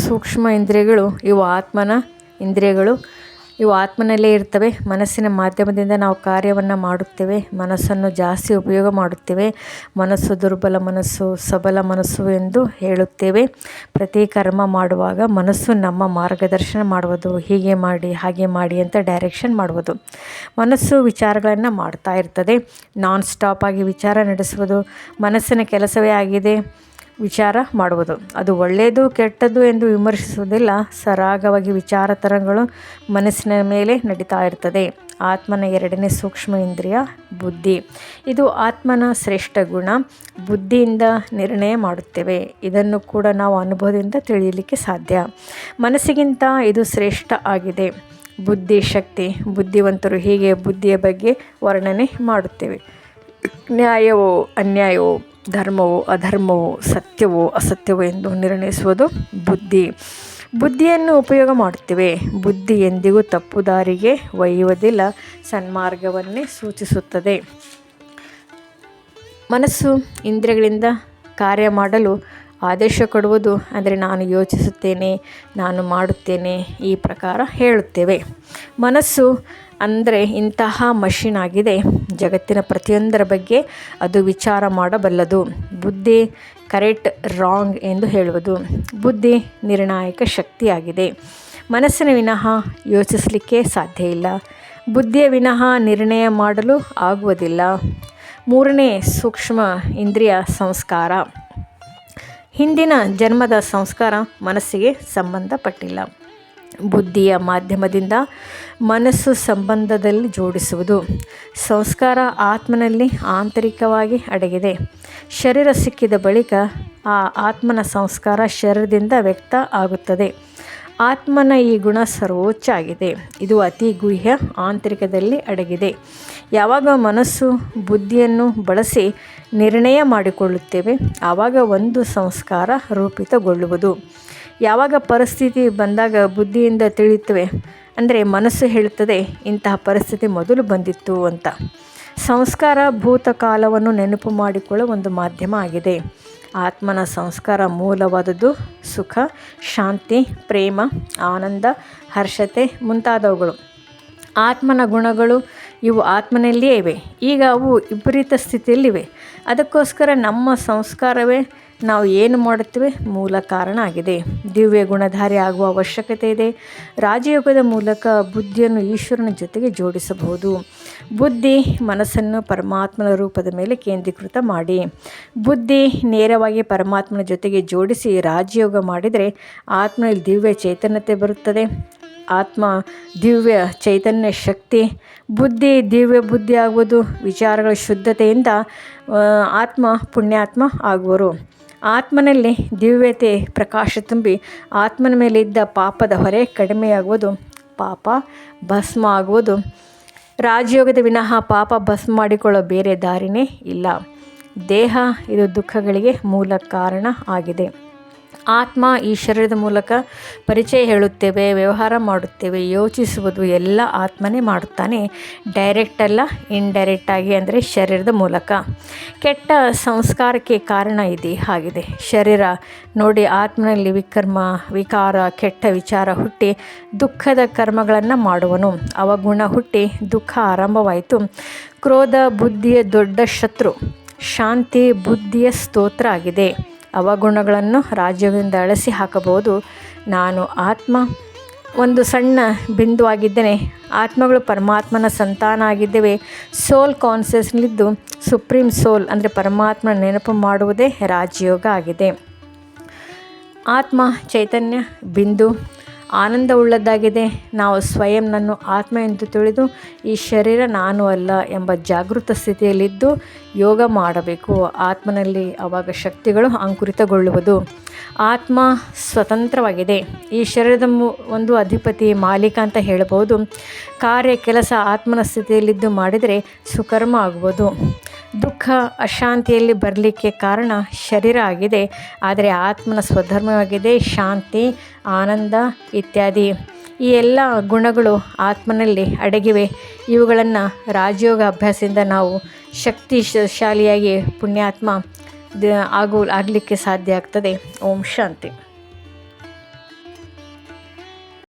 ಸೂಕ್ಷ್ಮ ಇಂದ್ರಿಯಗಳು ಇವು ಆತ್ಮನ ಇಂದ್ರಿಯಗಳು. ಇವು ಆತ್ಮನಲ್ಲೇ ಇರ್ತವೆ. ಮನಸ್ಸಿನ ಮಾಧ್ಯಮದಿಂದ ನಾವು ಕಾರ್ಯವನ್ನು ಮಾಡುತ್ತೇವೆ. ಮನಸ್ಸನ್ನು ಜಾಸ್ತಿ ಉಪಯೋಗ ಮಾಡುತ್ತೇವೆ. ಮನಸ್ಸು ದುರ್ಬಲ ಮನಸ್ಸು, ಸಬಲ ಮನಸ್ಸು ಎಂದು ಹೇಳುತ್ತೇವೆ. ಪ್ರತಿ ಕರ್ಮ ಮಾಡುವಾಗ ಮನಸ್ಸು ನಮ್ಮ ಮಾರ್ಗದರ್ಶನ ಮಾಡುವುದು, ಹೀಗೆ ಮಾಡಿ ಹಾಗೆ ಮಾಡಿ ಅಂತ ಡೈರೆಕ್ಷನ್ ಮಾಡುವುದು. ಮನಸ್ಸು ವಿಚಾರಗಳನ್ನು ಮಾಡ್ತಾ ಇರ್ತದೆ. ನಾನ್ ಸ್ಟಾಪ್ ಆಗಿ ವಿಚಾರ ನಡೆಸುವುದು ಮನಸ್ಸಿನ ಕೆಲಸವೇ ಆಗಿದೆ. ವಿಚಾರ ಮಾಡುವುದು ಅದು ಒಳ್ಳೆಯದು ಕೆಟ್ಟದ್ದು ಎಂದು ವಿಮರ್ಶಿಸುವುದಿಲ್ಲ. ಸರಾಗವಾಗಿ ವಿಚಾರ ತರಂಗಗಳು ಮನಸ್ಸಿನ ಮೇಲೆ ನಡೀತಾ ಇರ್ತದೆ. ಆತ್ಮನ ಎರಡನೇ ಸೂಕ್ಷ್ಮ ಇಂದ್ರಿಯ ಬುದ್ಧಿ. ಇದು ಆತ್ಮನ ಶ್ರೇಷ್ಠ ಗುಣ. ಬುದ್ಧಿಯಿಂದ ನಿರ್ಣಯ ಮಾಡುತ್ತೇವೆ. ಇದನ್ನು ಕೂಡ ನಾವು ಅನುಭವದಿಂದ ತಿಳಿಯಲಿಕ್ಕೆ ಸಾಧ್ಯ. ಮನಸ್ಸಿಗಿಂತ ಇದು ಶ್ರೇಷ್ಠ ಆಗಿದೆ. ಬುದ್ಧಿ ಶಕ್ತಿ. ಬುದ್ಧಿವಂತರು ಹೀಗೆ ಬುದ್ಧಿಯ ಬಗ್ಗೆ ವರ್ಣನೆ ಮಾಡುತ್ತೇವೆ. ನ್ಯಾಯವೋ ಅನ್ಯಾಯವೋ, ಧರ್ಮವೋ ಅಧರ್ಮವೋ, ಸತ್ಯವೋ ಅಸತ್ಯವೋ ಎಂದು ನಿರ್ಣಯಿಸುವುದು ಬುದ್ಧಿ. ಬುದ್ಧಿಯನ್ನು ಉಪಯೋಗ ಮಾಡುತ್ತೇವೆ. ಬುದ್ಧಿ ಎಂದಿಗೂ ತಪ್ಪು ದಾರಿಗೆ ಒಯ್ಯುವುದಿಲ್ಲ, ಸನ್ಮಾರ್ಗವನ್ನೇ ಸೂಚಿಸುತ್ತದೆ. ಮನಸ್ಸು ಇಂದ್ರಿಯಗಳಿಂದ ಕಾರ್ಯ ಮಾಡಲು ಆದೇಶ ಕೊಡುವುದು. ಅಂದರೆ ನಾನು ಯೋಚಿಸುತ್ತೇನೆ, ನಾನು ಮಾಡುತ್ತೇನೆ, ಈ ಪ್ರಕಾರ ಹೇಳುತ್ತೇವೆ. ಮನಸ್ಸು ಅಂದರೆ ಇಂತಹ ಮಷಿನ್ ಆಗಿದೆ. ಜಗತ್ತಿನ ಪ್ರತಿಯೊಂದರ ಬಗ್ಗೆ ಅದು ವಿಚಾರ ಮಾಡಬಲ್ಲದು. ಬುದ್ಧಿ ಕರೆಕ್ಟ್ ರಾಂಗ್ ಎಂದು ಹೇಳುವುದು. ಬುದ್ಧಿ ನಿರ್ಣಾಯಕ ಶಕ್ತಿಯಾಗಿದೆ. ಮನಸ್ಸಿನ ವಿನಃ ಯೋಚಿಸಲಿಕ್ಕೆ ಸಾಧ್ಯ ಇಲ್ಲ. ಬುದ್ಧಿಯ ವಿನಃ ನಿರ್ಣಯ ಮಾಡಲು ಆಗುವುದಿಲ್ಲ. ಮೂರನೇ ಸೂಕ್ಷ್ಮ ಇಂದ್ರಿಯ ಸಂಸ್ಕಾರ. ಹಿಂದಿನ ಜನ್ಮದ ಸಂಸ್ಕಾರ ಮನಸ್ಸಿಗೆ ಸಂಬಂಧಪಟ್ಟಿಲ್ಲ. ಬುದ್ಧಿಯ ಮಾಧ್ಯಮದಿಂದ ಮನಸ್ಸು ಸಂಬಂಧದಲ್ಲಿ ಜೋಡಿಸುವುದು. ಸಂಸ್ಕಾರ ಆತ್ಮನಲ್ಲಿ ಆಂತರಿಕವಾಗಿ ಅಡಗಿದೆ. ಶರೀರ ಸಿಕ್ಕಿದ ಬಳಿಕ ಆ ಆತ್ಮನ ಸಂಸ್ಕಾರ ಶರೀರದಿಂದ ವ್ಯಕ್ತ ಆಗುತ್ತದೆ. ಆತ್ಮನ ಈ ಗುಣ ಸರ್ವೋಚ್ಚ ಆಗಿದೆ. ಇದು ಅತಿ ಗುಹ್ಯ ಆಂತರಿಕದಲ್ಲಿ ಅಡಗಿದೆ. ಯಾವಾಗ ಮನಸ್ಸು ಬುದ್ಧಿಯನ್ನು ಬಳಸಿ ನಿರ್ಣಯ ಮಾಡಿಕೊಳ್ಳುತ್ತೇವೆ ಆವಾಗ ಒಂದು ಸಂಸ್ಕಾರ ರೂಪಿತಗೊಳ್ಳುವುದು. ಯಾವಾಗ ಪರಿಸ್ಥಿತಿ ಬಂದಾಗ ಬುದ್ಧಿಯಿಂದ ತಿಳಿಯುತ್ತವೆ, ಅಂದರೆ ಮನಸ್ಸು ಹೇಳುತ್ತದೆ ಇಂತಹ ಪರಿಸ್ಥಿತಿ ಮೊದಲು ಬಂದಿತ್ತು ಅಂತ. ಸಂಸ್ಕಾರ ಭೂತಕಾಲವನ್ನು ನೆನಪು ಮಾಡಿಕೊಳ್ಳುವ ಒಂದು ಮಾಧ್ಯಮ ಆಗಿದೆ. ಆತ್ಮನ ಸಂಸ್ಕಾರ ಮೂಲವಾದದ್ದು ಸುಖ, ಶಾಂತಿ, ಪ್ರೇಮ, ಆನಂದ, ಹರ್ಷತೆ ಮುಂತಾದವುಗಳು. ಆತ್ಮನ ಗುಣಗಳು ಇವು ಆತ್ಮನಲ್ಲಿಯೇ ಇವೆ. ಈಗ ಅವು ವಿಪರೀತ ಸ್ಥಿತಿಯಲ್ಲಿವೆ. ಅದಕ್ಕೋಸ್ಕರ ನಮ್ಮ ಸಂಸ್ಕಾರವೇ ನಾವು ಏನು ಮಾಡುತ್ತೇವೆ ಮೂಲ ಕಾರಣ ಆಗಿದೆ. ದಿವ್ಯ ಗುಣಧಾರಿ ಆಗುವ ಅವಶ್ಯಕತೆ ಇದೆ. ರಾಜಯೋಗದ ಮೂಲಕ ಬುದ್ಧಿಯನ್ನು ಈಶ್ವರನ ಜೊತೆಗೆ ಜೋಡಿಸಬಹುದು. ಬುದ್ಧಿ ಮನಸ್ಸನ್ನು ಪರಮಾತ್ಮನ ರೂಪದ ಮೇಲೆ ಕೇಂದ್ರೀಕೃತ ಮಾಡಿ ಬುದ್ಧಿ ನೇರವಾಗಿ ಪರಮಾತ್ಮನ ಜೊತೆಗೆ ಜೋಡಿಸಿ ರಾಜಯೋಗ ಮಾಡಿದರೆ ಆತ್ಮನಲ್ಲಿ ದಿವ್ಯ ಚೈತನ್ಯತೆ ಬರುತ್ತದೆ. ಆತ್ಮ ದಿವ್ಯ ಚೈತನ್ಯ ಶಕ್ತಿ. ಬುದ್ಧಿ ದಿವ್ಯ ಬುದ್ಧಿ ಆಗುವುದು. ವಿಚಾರಗಳ ಶುದ್ಧತೆಯಿಂದ ಆತ್ಮ ಪುಣ್ಯಾತ್ಮ ಆಗುವರು. ಆತ್ಮನಲ್ಲಿ ದಿವ್ಯತೆ ಪ್ರಕಾಶ ತುಂಬಿ ಆತ್ಮನ ಮೇಲೆ ಇದ್ದ ಪಾಪದ ಹೊರೆ ಕಡಿಮೆಯಾಗುವುದು. ಪಾಪ ಭಸ್ಮ ಆಗುವುದು. ರಾಜಯೋಗದ ವಿನಃ ಪಾಪ ಭಸ್ಮ ಮಾಡಿಕೊಳ್ಳೋ ಬೇರೆ ದಾರಿನೇ ಇಲ್ಲ. ದೇಹ ಇದು ದುಃಖಗಳಿಗೆ ಮೂಲ ಕಾರಣ ಆಗಿದೆ. ಆತ್ಮ ಈ ಶರೀರದ ಮೂಲಕ ಪರಿಚಯ ಹೇಳುತ್ತೇವೆ, ವ್ಯವಹಾರ ಮಾಡುತ್ತೇವೆ, ಯೋಚಿಸುವುದು ಎಲ್ಲ ಆತ್ಮನೇ ಮಾಡುತ್ತಾನೆ. ಡೈರೆಕ್ಟ್ ಅಲ್ಲ, ಇಂಡೈರೆಕ್ಟಾಗಿ, ಅಂದರೆ ಶರೀರದ ಮೂಲಕ. ಕೆಟ್ಟ ಸಂಸ್ಕಾರಕ್ಕೆ ಕಾರಣ ಇದೆ ಆಗಿದೆ ಶರೀರ. ನೋಡಿ, ಆತ್ಮನಲ್ಲಿ ವಿಕಾರ, ಕೆಟ್ಟ ವಿಚಾರ ಹುಟ್ಟಿ ದುಃಖದ ಕರ್ಮಗಳನ್ನು ಮಾಡುವನು. ಅವಗುಣ ಹುಟ್ಟಿ ದುಃಖ ಆರಂಭವಾಯಿತು. ಕ್ರೋಧ ಬುದ್ಧಿಯ ದೊಡ್ಡ ಶತ್ರು. ಶಾಂತಿ ಬುದ್ಧಿಯ ಸ್ತೋತ್ರ ಆಗಿದೆ. ಅವಗುಣಗಳನ್ನು ರಾಜ್ಯದಿಂದ ಅಳಿಸಿ ಹಾಕಬಹುದು. ನಾನು ಆತ್ಮ ಒಂದು ಸಣ್ಣ ಬಿಂದು ಆಗಿದ್ದೇನೆ. ಆತ್ಮಗಳು ಪರಮಾತ್ಮನ ಸಂತಾನ ಆಗಿದ್ದೇವೆ. ಸೋಲ್ ಕಾನ್ಷಿಯಸ್ನಲ್ಲಿದ್ದು ಸುಪ್ರೀಂ ಸೋಲ್ ಅಂದರೆ ಪರಮಾತ್ಮನ ನೆನಪು ಮಾಡುವುದೇ ರಾಜಯೋಗ ಆಗಿದೆ. ಆತ್ಮ ಚೈತನ್ಯ ಬಿಂದು ಆನಂದವುಳ್ಳದ್ದಾಗಿದೆ. ನಾವು ಸ್ವಯಂ ನನ್ನ ಆತ್ಮ ಎಂದು ತಿಳಿದು ಈ ಶರೀರ ನಾನು ಅಲ್ಲ ಎಂಬ ಜಾಗೃತ ಸ್ಥಿತಿಯಲ್ಲಿದ್ದು ಯೋಗ ಮಾಡಬೇಕು. ಆತ್ಮನಲ್ಲಿ ಆವಾಗ ಶಕ್ತಿಗಳು ಅಂಕುರಿತಗೊಳ್ಳುವುದು. ಆತ್ಮ ಸ್ವತಂತ್ರವಾಗಿದೆ. ಈ ಶರೀರದ ಒಂದು ಅಧಿಪತಿ, ಮಾಲೀಕ ಅಂತ ಹೇಳಬಹುದು. ಕಾರ್ಯ ಕೆಲಸ ಆತ್ಮನ ಸ್ಥಿತಿಯಲ್ಲಿದ್ದು ಮಾಡಿದರೆ ಸುಕರ್ಮ ಆಗುವುದು. ದುಃಖ ಅಶಾಂತಿಯಲ್ಲಿ ಬರಲಿಕ್ಕೆ ಕಾರಣ ಶರೀರ ಆಗಿದೆ. ಆದರೆ ಆತ್ಮನ ಸ್ವಧರ್ಮವಾಗಿದೆ ಶಾಂತಿ, ಆನಂದ ಇತ್ಯಾದಿ. ಈ ಎಲ್ಲ ಗುಣಗಳು ಆತ್ಮನಲ್ಲಿ ಅಡಗಿವೆ. ಇವುಗಳನ್ನು ರಾಜಯೋಗ ಅಭ್ಯಾಸದಿಂದ ನಾವು ಶಕ್ತಿಶಾಲಿಯಾಗಿ ಪುಣ್ಯಾತ್ಮ ಆಗಲಿಕ್ಕೆ ಸಾಧ್ಯ ಆಗ್ತದೆ. ಓಂ ಶಾಂತಿ.